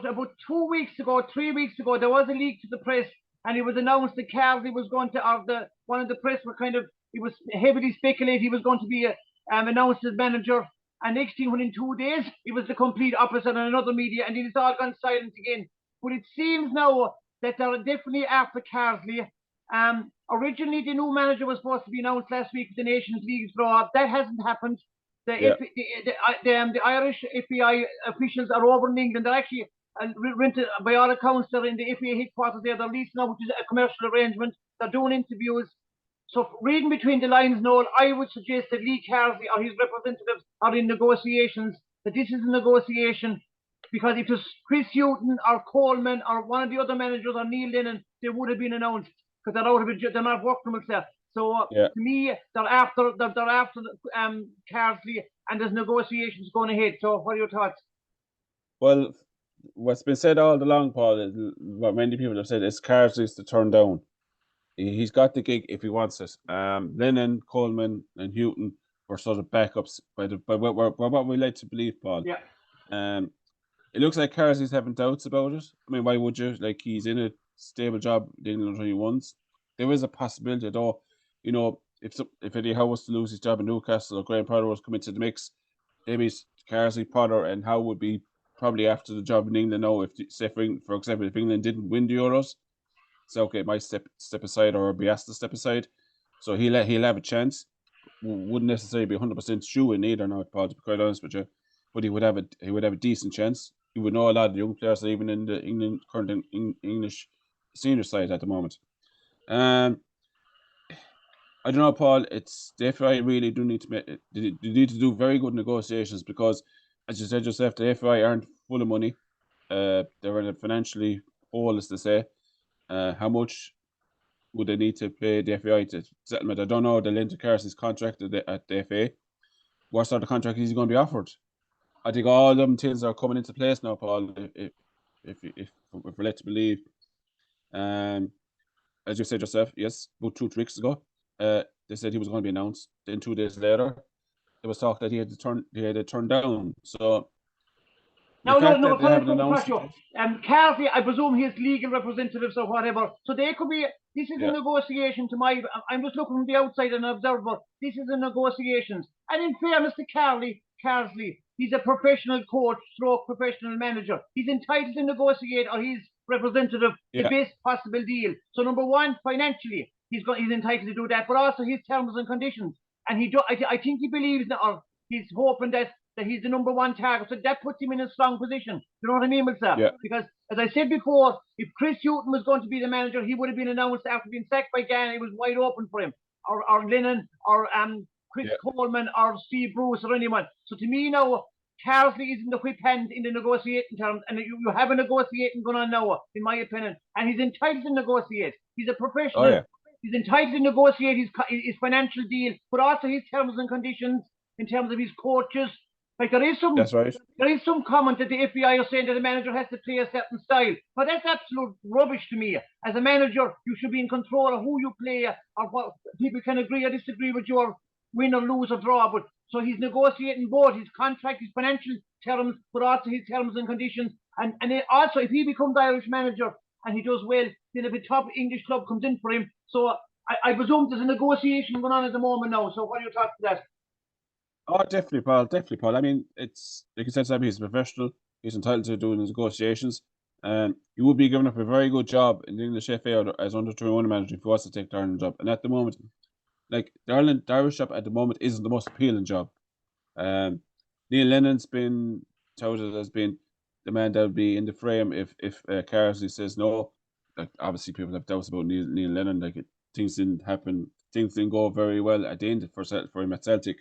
about 2 weeks ago, 3 weeks ago, there was a leak to the press, and it was announced that Carsley was going to, one of the press were it was heavily speculated he was going to be announced as manager. And next thing, within 2 days, it was the complete opposite on another media, and it has all gone silent again. But it seems now that they're definitely after Carsley. Originally, the new manager was supposed to be announced last week at the Nations League draw. That hasn't happened. The Irish FAI officials are over in England. They're actually rented by all accounts. They're in the FAI headquarters there. They're leasing out, which is a commercial arrangement. They're doing interviews. So reading between the lines, Noel, I would suggest that Lee Carsley or his representatives are in negotiations, that this is a negotiation, because if it was Chris Hughton or Coleman or one of the other managers or Neil Lennon, they would have been announced, because they're out of it, they're not working themselves. So to me, they're after Carsley, and there's negotiations going ahead. So what are your thoughts? Well, what's been said all along, Paul, what many people have said, is Carsley's to turn down. He's got the gig if he wants it. Lennon, Coleman, and Houghton were sort of backups by what we like to believe, Paul. Yeah. It looks like Carsley's having doubts about it. I mean, why would you? Like, he's in a stable job in England 21s. There is a possibility, though, you know, if Eddie Howe was to lose his job in Newcastle or Graham Potter was to come into the mix, maybe Carsley, Potter, and Howe would be probably after the job in England now. If, say, for example, if England didn't win the Euros, so okay, it might step aside or be asked to step aside. So he'll have a chance. Wouldn't necessarily be 100% sure in either now, Paul, to be quite honest with you. But he would have a decent chance. He would know a lot of the young players, even in the current English senior side at the moment. I don't know, Paul. It's the FAI really do need to do very good negotiations, because, as you said yourself, the FAI aren't full of money. They're in a financially hole, as they say. How much would they need to pay the FAI to settlement? I don't know the length of Carsley's contract at the FA. What sort of contract is he going to be offered? I think all of them things are coming into place now, Paul. If we're led to believe, as you said yourself, yes, about 2 weeks ago, they said he was going to be announced. Then 2 days later, there was talk that he had to turn down. So. No, Carsley, I presume his legal representatives or whatever. So they could be. This is a negotiation. I'm just looking from the outside and observer. This is a negotiations. And in fairness to Carsley, he's a professional coach, professional manager. He's entitled to negotiate, or his representative, the best possible deal. So number one, financially, he's entitled to do that, but also his terms and conditions. And I think he believes that, or he's hoping that he's the number one target. So that puts him in a strong position. You know what I mean, Wilson? Yeah. Because, as I said before, if Chris Hughton was going to be the manager, he would have been announced after being sacked by Gann. It was wide open for him. Or Lennon, or Chris Coleman, or Steve Bruce, or anyone. So to me now, Carsley is in the whip hand in the negotiating terms, and you have a negotiating going on now, in my opinion. And he's entitled to negotiate. He's a professional. Oh, yeah. He's entitled to negotiate his financial deal, but also his terms and conditions in terms of his coaches. Like That's right. There is some comment that the FAI are saying that the manager has to play a certain style, but that's absolute rubbish to me. As a manager, you should be in control of who you play, or what people can agree or disagree with your win or lose or draw. But so he's negotiating both his contract, his financial terms, but also his terms and conditions. And also, if he becomes Irish manager and he does well, then if a top English club comes in for him. So I presume there's a negotiation going on at the moment now. So what are your thoughts to that? Oh, definitely, Paul. Definitely, Paul. I mean, it's like you said, Sam, he's a professional. He's entitled to doing his negotiations. He would be given up a very good job in the English FA as under 21 manager if he was to take the Ireland job. And at the moment, like the Irish job at the moment isn't the most appealing job. Neil Lennon's been touted as being the man that would be in the frame if Carsley says no. Like, obviously, people have doubts about Neil Lennon. Like, things didn't happen. Things didn't go very well at the end for him at Celtic.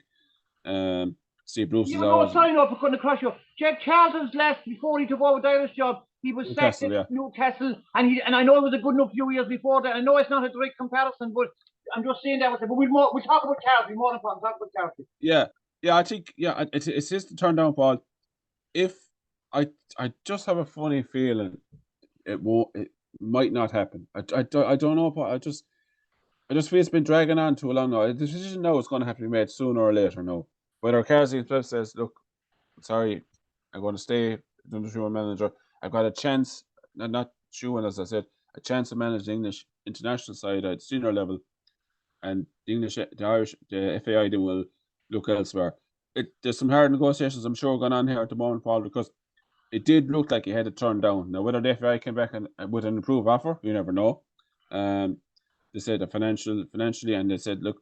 Steve Bruce is always. Sorry, no, for cutting across you. Jack Charlton's last before he took over the Irish job. He was sacked at Newcastle, and I know it was a good enough few years before that. I know it's not a direct comparison, but I'm just saying that. But we'll talk about Carsley more than talk about Carsley. Yeah, I think it's his to turn down, Paul. If I just have a funny feeling it might not happen. I don't know, Paul. I just feel it's been dragging on too long now. The decision now is going to have to be made sooner or later now. Whether Carsley himself says, look, sorry, I'm going to stay the under 21 manager, I've got a chance, not showing, as I said, a chance to manage the English international side at senior level, and the Irish, the FAI, then will look elsewhere. There's some hard negotiations, I'm sure, going on here at the moment, Paul, because it did look like he had it turned down. Now, whether the FAI came back with an improved offer, you never know. They said that financially, and they said, look,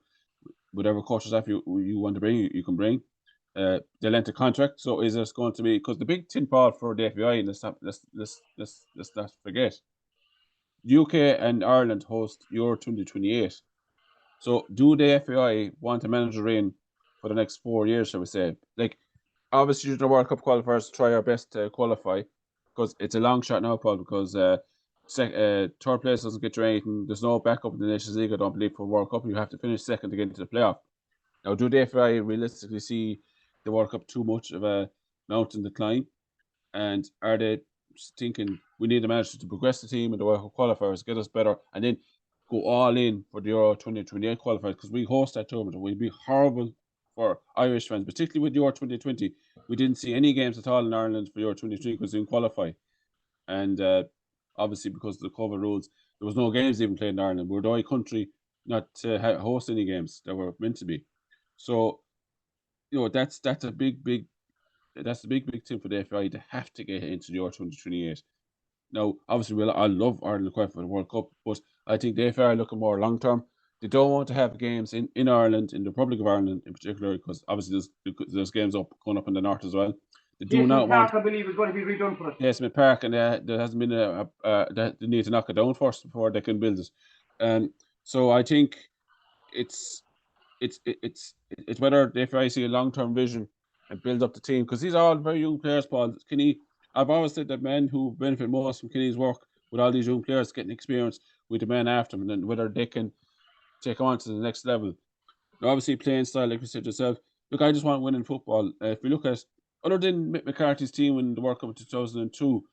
whatever coaches offer you want to bring, you can bring. The length of contract. So is this going to be, because the big tin Paul for the FAI, and let's not forget, UK and Ireland host Euro 2028. So do the FAI want a manager in for the next 4 years, shall we say? Like, obviously, the World Cup qualifiers try our best to qualify, because it's a long shot now, Paul, because third place doesn't get you anything. There's no backup in the Nations League, I don't believe, for World Cup. You have to finish second to get into the playoff. Now, do the FAI realistically see the World Cup too much of a mountain decline? And are they thinking we need a manager to progress the team in the World Cup qualifiers, get us better, and then go all in for the Euro 2028 qualifiers? Because we host that tournament, and we'd be horrible for Irish fans, particularly with Euro 2020. We didn't see any games at all in Ireland for Euro 2023 because we didn't qualify. And obviously, because of the COVID rules, there was no games even played in Ireland. We're the only country not to host any games that were meant to be. So, that's a big thing for the FAI to have to get into the Euro 2028. Now, obviously, I love Ireland quite for the World Cup, but I think the FAI are looking more long term. They don't want to have games in Ireland, in the Republic of Ireland in particular, because obviously there's games going up in the north as well. They do not want. I believe, is going to be redone for us. Smith Park, and there hasn't been they need to knock it down first before they can build it. So I think it's whether the FAI see a long term vision and build up the team, because these are all very young players, Paul. Kinney, I've always said that men who benefit most from Kinney's work with all these young players getting experience with the men after them, and then whether they can take on to the next level. Now, obviously, playing style, like you said yourself. Look, I just want winning football. If we look at, other than Mick McCarthy's team in the World Cup of 2002,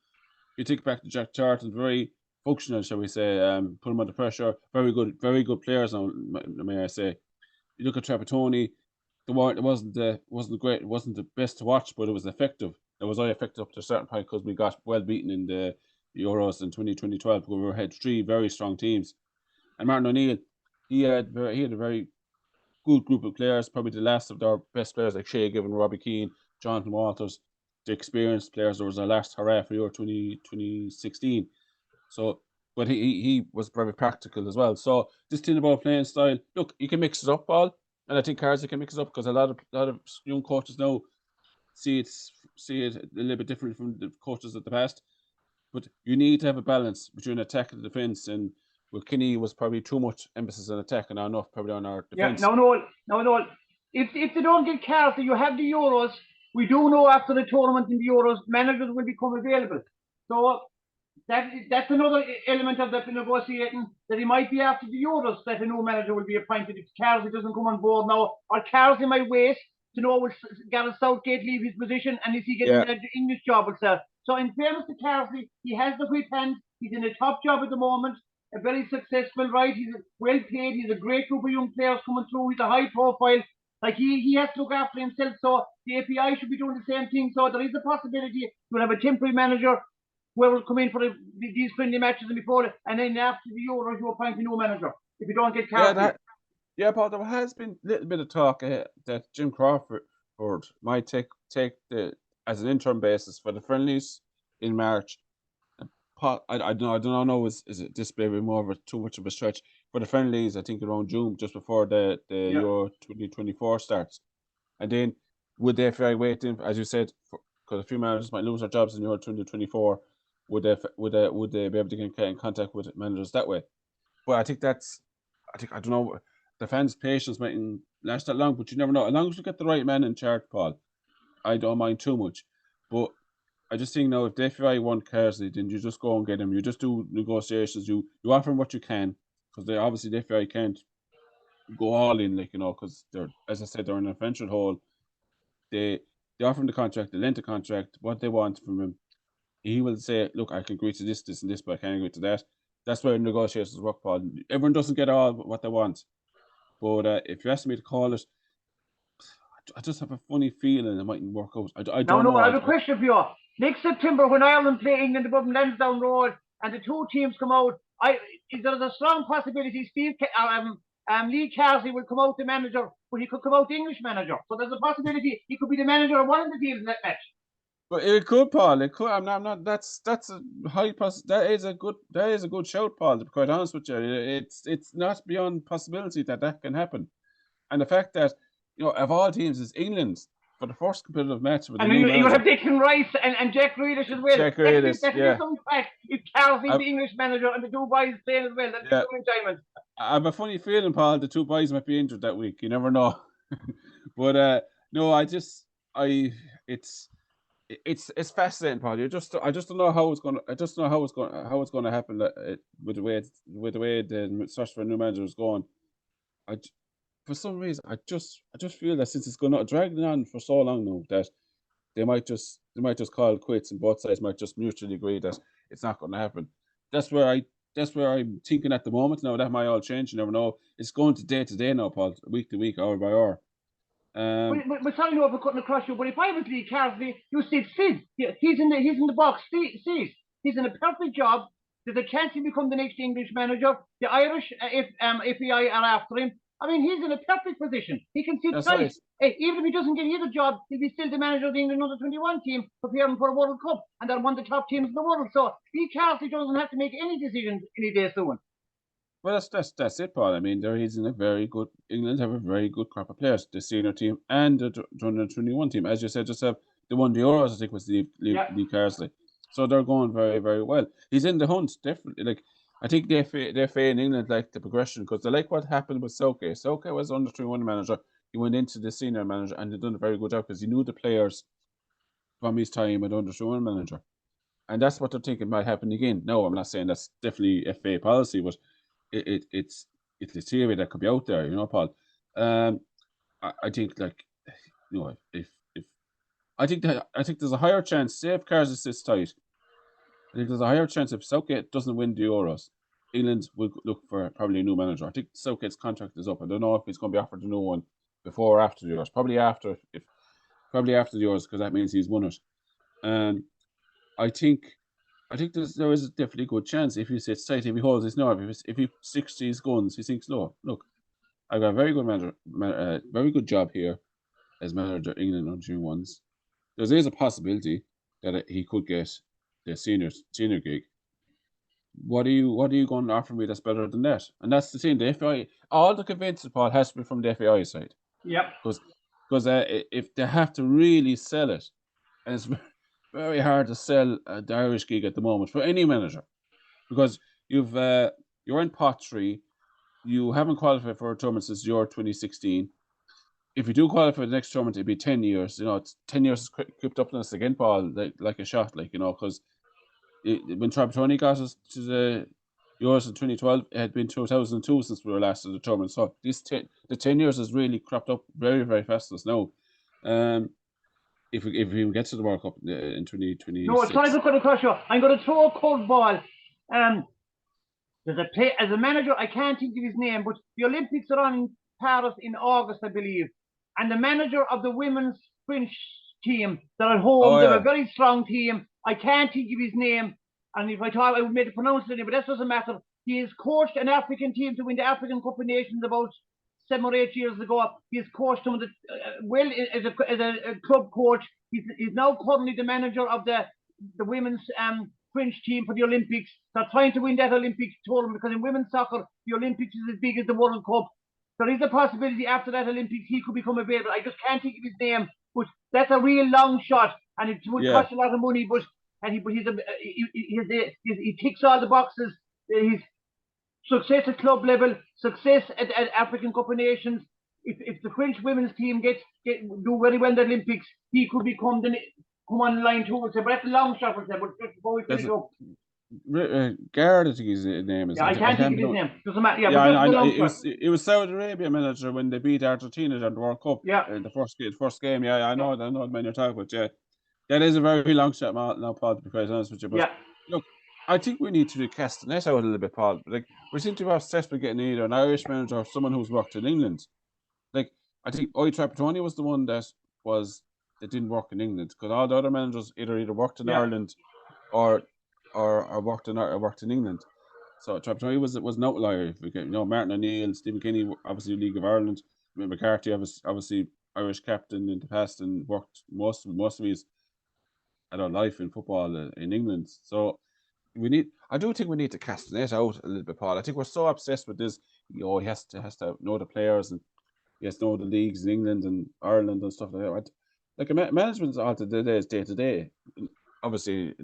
you take back to Jack Charlton, very functional, shall we say, put him under pressure. Very good players now, may I say. You look at Trapattoni, it wasn't great, it wasn't the best to watch, but it was effective. It was only effective up to a certain point because we got well beaten in the Euros in 2012, where we had three very strong teams. And Martin O'Neill, he had a very good group of players, probably the last of their best players like Shea Given, Robbie Keane, Jonathan Walters, the experienced players. There was our last hurrah for Euro 2016. So, but he was very practical as well. So this thing about playing style, look, you can mix it up, Paul, and I think Carsley can mix it up, because a lot of young coaches now see it a little bit different from the coaches of the past. But you need to have a balance between attack and defence, and with Kinney was probably too much emphasis on attack and not enough probably on our defence. Yeah, no. If they don't get Carsley, you have the Euros. We do know after the tournament in the Euros, managers will become available. So that's another element of the negotiating, that he might be after the Euros that a new manager will be appointed if Carsley doesn't come on board now, or Carsley might wait to know will Gareth Southgate leave his position, and is he getting the English job itself. So in fairness to Carsley, he has the whip hand. He's in a top job at the moment, a very successful, right? He's well paid. He's a great group of young players coming through. He's a high profile. Like he has to look after himself. So the FAI should be doing the same thing. So there is a possibility we'll have a temporary manager where will come in for these friendly matches and before, and then after the Euros you appoint a new manager if you don't get Carsley. But there has been a little bit of talk that Jim Crawford might take as an interim basis for the friendlies in March. I don't know. Is it this maybe more of too much of a stretch for the friendlies? I think around June, just before the Euro 2024 starts, and then would the FAI wait in, as you said, because a few managers might lose their jobs in Euro 2024? Would they be able to get in contact with managers that way? But I don't know. The fans' patience mightn't last that long, but you never know. As long as you get the right man in charge, Paul, I don't mind too much. But I just think now, if the FAI want Carsley, then you just go and get him. You just do negotiations. You offer him what you can, because the FAI can't go all in, because they're, as I said, they're in a financial hole. They offer him the contract, the length of contract, what they want from him. He will say, look, I can agree to this, and this, but I can't agree to that. That's where negotiations work, Paul. Everyone doesn't get all what they want. But if you ask me to call it, I just have a funny feeling it mightn't work out. I don't know. I have a question for you. next September when Ireland play England above Lansdowne Road and the two teams come out, there's a strong possibility Lee Carsley will come out the manager, but he could come out the English manager. So there's a possibility he could be the manager of one of the teams in that match. But it could, Paul. It could. I'm not. That's a high that is a good shout, Paul. To be quite honest with you, it's not beyond possibility that can happen. And the fact that of all teams, is England for the first competitive match with the new manager. You have Declan Rice and Jack Grealish as well. Jack Grealish, that's some fact. If Carsley's the English manager and the two boys playing as well, that's some enjoyment. I have a funny feeling, Paul, the two boys might be injured that week. You never know. But no, it's fascinating, Paul. I just don't know how it's going. I just know how it's going to happen with the way the search for a new manager is going. For some reason, I just feel that since it's going to drag on for so long now, that they might just call it quits, and both sides might just mutually agree that it's not going to happen. That's where I'm thinking at the moment. Now that might all change. You never know. It's going to day now, Paul, week to week, hour by hour. But sorry, no, for cutting across you. But if I was Lee Carsley, you see Sid. He's in the box. Sid. He's in a perfect job. There's a chance he'll become the next English manager. The Irish, if FEI are after him, I mean, he's in a perfect position. He can sit tight. Right. Even if he doesn't get either job, he'll be still the manager of the England under-21 team, preparing for a World Cup, and they're one of the top teams in the world. So Lee Carsley doesn't have to make any decisions any day soon. Well, that's it, Paul. I mean, he's in a very good. England have a very good crop of players, the senior team and the under-21 team. As you said, just have the won the Euros. I think was Lee Carsley. So they're going very, very well. He's in the hunt, definitely. Like, I think the FA in England like the progression because they like what happened with Southgate. Southgate was under-21 manager. He went into the senior manager and he done a very good job because he knew the players from his time as under-21 manager. And that's what they're thinking might happen again. No, I'm not saying that's definitely FA policy, but it's a theory that could be out there, Paul. I think if I think there's a higher chance, say if Carsley sits tight, I think there's a higher chance if Southgate doesn't win the Euros, England will look for probably a new manager. I think Southgate's contract is up. I don't know if he's going to be offered a new one before or after the Euros. Probably after the Euros because that means he's won it. I think there is a definitely good chance if he sits tight, if he holds his nerve, if he sticks to his guns, he thinks, no, look, I've got a very good manager, very good job here as manager of England under-21s. There is a possibility that he could get the senior gig. What are you going to offer me that's better than that? And that's the thing. The FAI, all the convincing, Paul, has to be from the FAI side. Yep. Because if they have to really sell it, and it's very hard to sell the Irish gig at the moment for any manager, because you're in pot 3, you haven't qualified for a tournament since Euro 2016. If you do qualify for the next tournament, it'd be 10 years. It's 10 years is crept up on us again, Paul, like a shot, because when Trapattoni got us to the Euros in 2012, it had been 2002 since we were last in the tournament. So the 10 years has really cropped up very, very fast us now. If we get to the World Cup in 2026. No, sorry for cutting across you. I'm going to throw a cold ball. There's as a manager, I can't think of his name, but the Olympics are on in Paris in August, I believe. And the manager of the women's French team, they're at home. They're a very strong team. I can't think of his name. And if I thought I would make it pronounce it, but that doesn't matter. He has coached an African team to win the African Cup of Nations about 7 or 8 years ago. He has coached them as a club coach. He's now currently the manager of the women's French team for the Olympics. They're trying to win that Olympics tournament because in women's soccer, the Olympics is as big as the World Cup. There is a possibility after that Olympics he could become available. I just can't think of his name, but that's a real long shot, and it would cost a lot of money. He ticks all the boxes. He's success at club level, success at African Cup of Nations. If the French women's team do very well in the Olympics, he could come on line too. But that's a long shot for them. But just before we finish up. Garrett, I think his name is. Yeah, I can't think of his name. Doesn't matter. It was Saudi Arabia manager when they beat Argentina in the World Cup. Yeah. In the first game. Yeah, I know the man you're talking about. Yeah, that is a very long shot now, Paul. To be quite honest with you, but look, I think we need to cast the net out a little bit, Paul. Like we seem to be obsessed with getting either an Irish manager or someone who's worked in England. Like I think Trapattoni was the one that was that didn't work in England, because all the other managers either worked in Yeah. Ireland or worked in England. So Trapattoni was an outlier. If we get, Martin O'Neill, Stephen Kenny, obviously League of Ireland. McCarthy, obviously Irish captain in the past and worked most of his adult life in football in England. So I do think we need to cast the net out a little bit, Paul. I think we're so obsessed with this. He has to know the players, and he has to know the leagues in England and Ireland and stuff like that. Like management's all to day to day. Obviously,